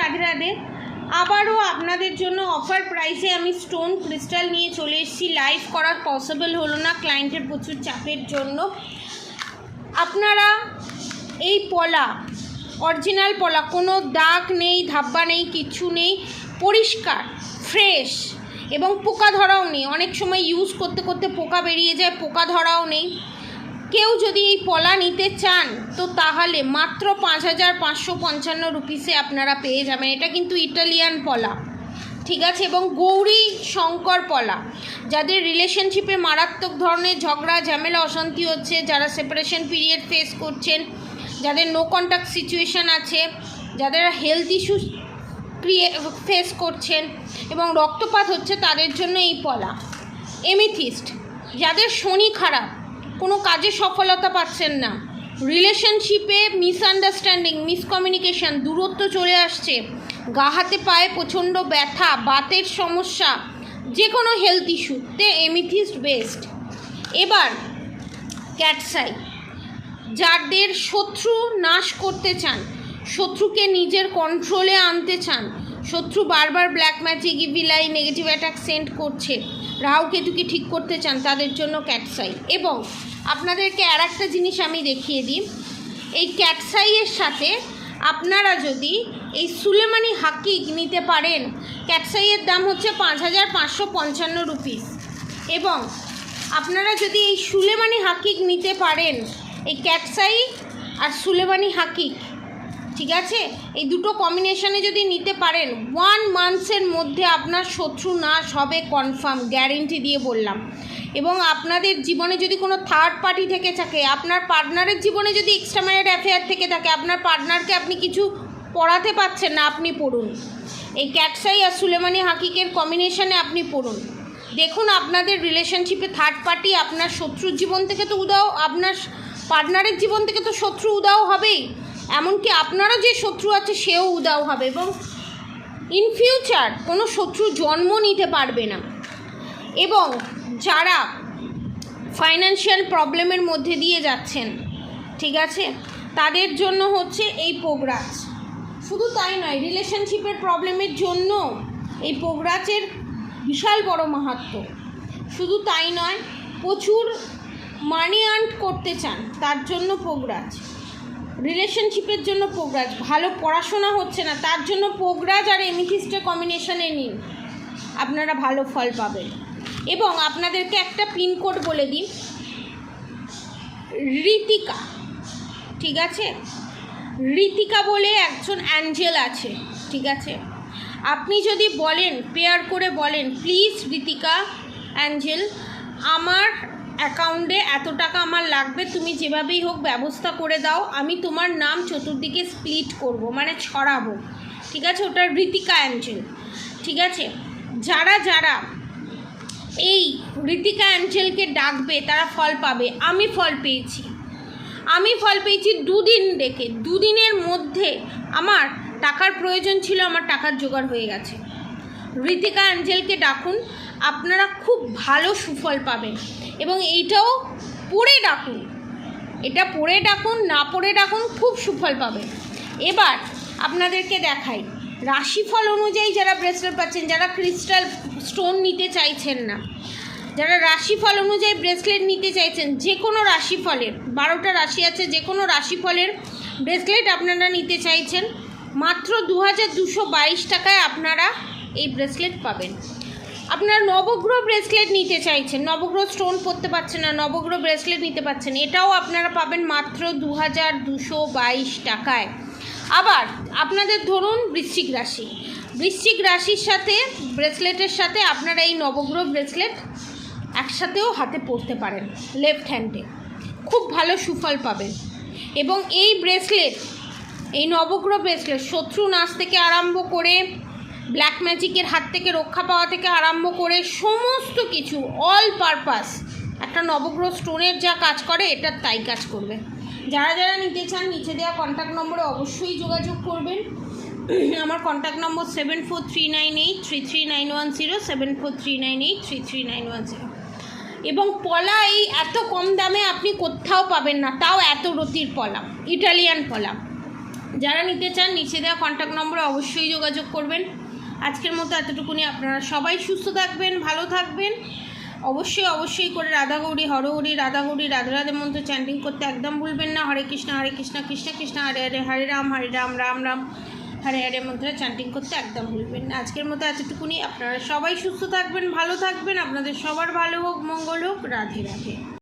রাধে রাধে। আবারও আপনাদের জন্য অফার প্রাইসে আমি স্টোন ক্রিস্টাল নিয়ে চলে এসেছি। লাইভ করা পসিবল হলো না ক্লায়েন্টের প্রচুর চাপের জন্য। আপনারা এই পলা অরিজিনাল পলা, কোনো দাগ নেই, ধাব্বা নেই, কিচ্ছু নেই, পরিষ্কার ফ্রেশ এবং পোকা ধরাও নেই। অনেক সময় ইউজ করতে করতে পোকা বেরিয়ে যায়, পোকা ধরাও নেই। কেউ যদি এই পলা নিতে চান তো তাহলে মাত্র 5,555 রুপিসে আপনারা পেয়ে যাবেন। এটা কিন্তু ইটালিয়ান পলা, ঠিক আছে, এবং গৌরী শঙ্কর পলা। যাদের রিলেশনশিপে মারাত্মক ধরনের ঝগড়া ঝামেলা অশান্তি হচ্ছে, যারা সেপারেশন পিরিয়ড ফেস করছেন, যাদের নো কন্ট্যাক্ট সিচুয়েশান আছে, যাদের হেলথ ইস্যু ফেস করছেন এবং রক্তপাত হচ্ছে, তাদের জন্য এই পলা। এমিথিস্ট, যাদের শনি খারাপ, কোনো কাজে সফলতা পাচ্ছেন না, রিলেশনশিপে মিসআন্ডারস্ট্যান্ডিং, মিসকমিউনিকেশান, দূরত্ব চলে আসছে, গা হাতে পায়ে প্রচণ্ড ব্যথা, বাতের সমস্যা, যে কোনো হেলথ ইস্যুতে এমিথিস্ট বেস্ট। এবার ক্যাটসাই, যাদের শত্রু নাশ করতে চান, শত্রুকে নিজের কন্ট্রোলে আনতে চান, শত্রু বারবার black magic, evil eye, negative attack send করছে, রাহু কেতুকে ঠিক করতে চান, তাদের জন্য ক্যাটসাই। এবং আপনাদেরকে আর একটা জিনিস আমি দেখিয়ে দিই, এই ক্যাটসাইয়ের সাথে আপনারা যদি এই সুলেমানি হাকিক নিতে পারেন, ক্যাটসাইয়ের দাম হচ্ছে 5,555 রুপিস। এবং আপনারা যদি এই সুলেমানি হাকিক নিতে পারেন, এই ক্যাটসাই আর সুলেমানি হাকিক, ঠিক আছে, এই দুটো কম্বিনেশনে যদি নিতে পারেন, 1 মান্থসের মধ্যে আপনার শত্রু নাশ হবে কনফার্ম, গ্যারেন্টি দিয়ে বললাম। এবং আপনাদের জীবনে যদি কোনো থার্ড পার্টি থেকে থাকে, আপনার পার্টনারের জীবনে যদি এক্সট্রা ম্যারিড অ্যাফেয়ার থেকে থাকে, আপনার পার্টনারকে আপনি কিছু পড়াতে পারছেন না, আপনি পড়ুন এই ক্যাটসাই আর সুলেমানি হাকিকের কম্বিনেশনে, আপনি পড়ুন। দেখুন আপনাদের রিলেশনশিপে থার্ড পার্টি, আপনার শত্রুর জীবন থেকে তো উদাও, আপনার পার্টনারের জীবন থেকে তো শত্রু উদাও হবেই, এমনকি আপনারও যে শত্রু আছে সেও উদাও হবে, এবং ইন ফিউচার কোনো শত্রু জন্ম নিতে পারবে না। এবং যারা ফাইন্যান্সিয়াল প্রবলেমের মধ্যে দিয়ে যাচ্ছেন, ঠিক আছে, তাদের জন্য হচ্ছে এই পোগরাজ। শুধু তাই নয়, রিলেশনশিপের প্রবলেমের জন্য এই পোগরাজের বিশাল বড় মাহাত্ম্য। শুধু তাই নয়, প্রচুর মানি আর্ন করতে চান, তার জন্য পোগরাজ, রিলেশনশিপের জন্য পোগরাজ, ভালো পড়াশোনা হচ্ছে না, তার জন্য পোগরাজ আর এমিথিস্টের কম্বিনেশনে নিন, আপনারা ভালো ফল পাবেন। এবং আপনাদেরকে একটা পিনকোড বলে দিই, ঋতিকা, ঠিক আছে, ঋতিকা বলে একজন অ্যাঞ্জেল আছে, ঠিক আছে, আপনি যদি বলেন, পেয়ার করে বলেন, প্লিজ ঋতিকা অ্যাঞ্জেল, আমার অ্যাকাউন্টে এত টাকা আমার লাগবে, তুমি যেভাবেই হোক ব্যবস্থা করে দাও, আমি তোমার নাম চতুর্দিকে স্প্লিট করব, মানে ছড়াবো, ঠিক আছে, ওটা ঋতিকা অ্যাঞ্জেল, ঠিক আছে। যারা যারা এই ঋতিকা অ্যাঞ্জেলকে ডাকবে তারা ফল পাবে। আমি ফল পেয়েছি 2 দিন দেখে, 2 দিনের মধ্যে আমার টাকার প্রয়োজন ছিল, আমার টাকার জোগাড় হয়ে গেছে। ঋতিকা অ্যাঞ্জেলকে ডাকুন, আপনারা খুব ভালো সুফল পাবেন। এবং এইটাও পড়ে ডাকুন, এটা পড়ে ডাকুন, না পড়ে ডাকুন, খুব সুফল পাবেন। এবার আপনাদেরকে দেখাই রাশিফল অনুযায়ী যারা ব্রেসলেট পাচ্ছেন, যারা ক্রিস্টাল স্টোন নিতে চাইছেন না, যারা রাশিফল অনুযায়ী ব্রেসলেট নিতে চাইছেন, যে কোনো রাশিফলের 12টা রাশি আছে, যে কোনো রাশিফলের ব্রেসলেট আপনারা নিতে চাইছেন, মাত্র 2,222 টাকায় আপনারা এই ব্রেসলেট পাবেন। আপনারা নবগ্রহ ব্রেসলেট নিতে চাইছেন, নবগ্রহ স্টোন পরতে পারছেন না, নবগ্রহ ব্রেসলেট নিতে পারছেন, এটাও আপনারা পাবেন মাত্র 2,222 টাকায়। আবার আপনাদের ধরুন বৃশ্চিক রাশির সাথে ব্রেসলেটের সাথে আপনারা এই নবগ্রহ ব্রেসলেট একসাথেও হাতে পরতে পারেন, লেফট হ্যান্ডে, খুব ভালো সুফল পাবেন। এবং এই ব্রেসলেট, এই নবগ্রহ ব্রেসলেট শত্রু নাশ থেকে আরম্ভ করে, ব্ল্যাক ম্যাজিকের হাত থেকে রক্ষা পাওয়া থেকে আরম্ভ করে, সমস্ত কিছু অল পারপাস একটা নবগ্রহ স্টোনের যা কাজ করে, এটার তাই কাজ করবে। যারা যারা নিতে চান, নিচে দেওয়া কন্ট্যাক্ট নম্বরে অবশ্যই যোগাযোগ করবেন। আমার কন্ট্যাক্ট নম্বর 7439833910, 7439833910। এবং পলা এই এত কম দামে আপনি কোথাও পাবেন না, তাও এত রতির পলা, ইটালিয়ান পলা। যারা নিতে চান নিচে দেওয়া কন্ট্যাক্ট নম্বরে অবশ্যই যোগাযোগ করবেন। আজকের মতো এতটুকুনি। আপনারা সবাই সুস্থ থাকবেন, ভালো থাকবেন। অবশ্যই করে রাধা গৌরী হরগৌরী রাধা গৌরী রাধে রাধে মন্ত্র চ্যান্টিং করতে একদম ভুলবেন না। হরে কৃষ্ণ কৃষ্ণ কৃষ্ণ হরে হরে হরে রাম রাম রাম হরে হরে মন্ত্র চ্যান্টিং করতে একদম ভুলবেন না। আজকের মতো এতটুকুনি। আপনারা সবাই সুস্থ থাকবেন, ভালো থাকবেন। আপনাদের সবার ভালো হোক, মঙ্গল হোক। রাধে রাধে।